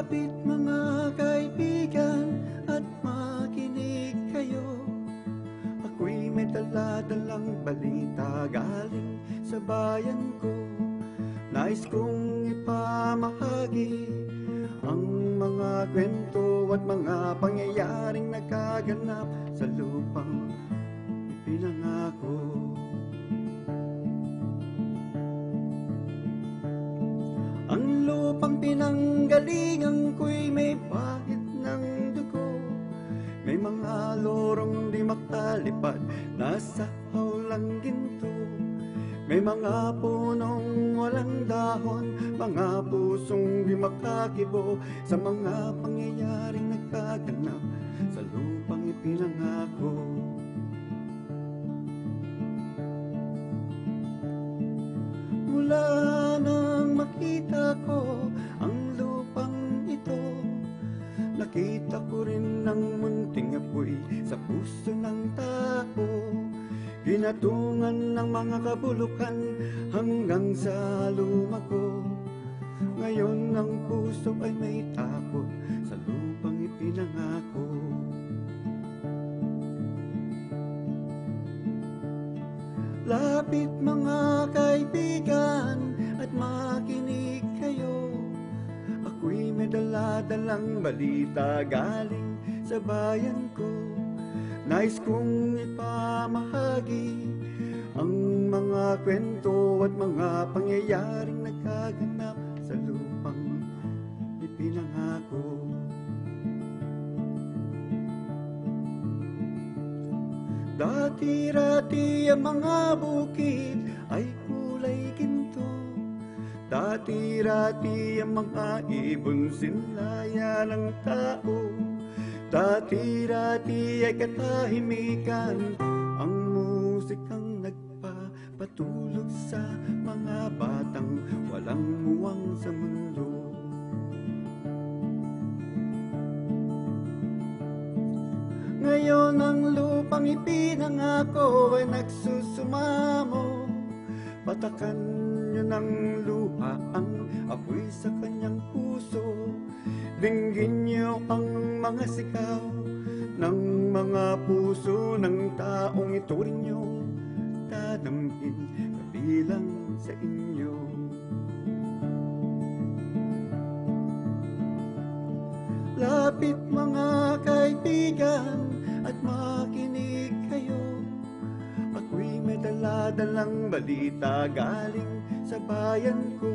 Lapit mga kaibigan at makinig kayo. Ako'y may dala-dalang balita galing sa bayan ko. Nais kong ipamahagi ang mga kwento at mga pangyayaring nagkaganap sa lupang ipinangako. Ang lupang pinanggalingan ko'y may bahid ng dugo. May mga lorong di makalipad, nasa hawlang ginto. May mga punong walang dahon, mga pusong di makakibo sa mga pangyayaring nagkaganap sa lupang ipinangako. Mula nang makita ko ang lupang ito, nakita ko rin ang munting apoy sa puso ng tao. Ginatungan ng mga kabulukan hanggang sa lumako. Ngayon ang puso ay may takot sa lupang ipinangako. Lapit mga kaibigan at makinig kayo. Ako'y may dala-dalang balita galing sa bayan ko. Nais kong ipamahagi ang mga kwento at mga pangyayaring nagkaganap sa lupang ipinangako. Dati-rati ang mga bukid ay kulay ginto. Dati-rati ang mga ibon sinlaya ng tao. Dati-rati ay katahimikan ang musikang nagpapatulog sa mga batang walang muwang sa mundo. Ngayon ang lupang ipinangako ay nagsusumamo. Patakan niyo ng luha ang apoy sa kanyang puso. Dinggin niyo ang mga sigaw ng mga puso ng taong ito rin niyong dadamhin kabilang sa inyo. Lapit mga kaibigan at makinig kayo. Ako'y may dala-dalang balita galing sa bayan ko.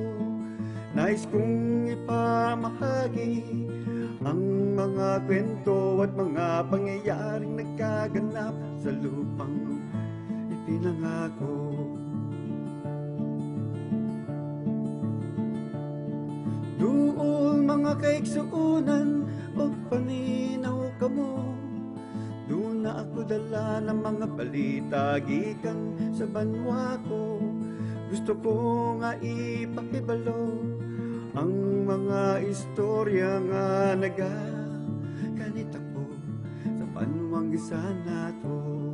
Nais kong ipamahagi ang mga kwento at mga pangyayaring nagkaganap sa lupang ipinangako. Duol mga kaiksuunan o paninaw kamo. Doon na ako dala ng mga balita gikan sa banwa ko. Gusto ko nga ipakibalo ang mga istorya nga nagaganit ako sa banwang gisa nato.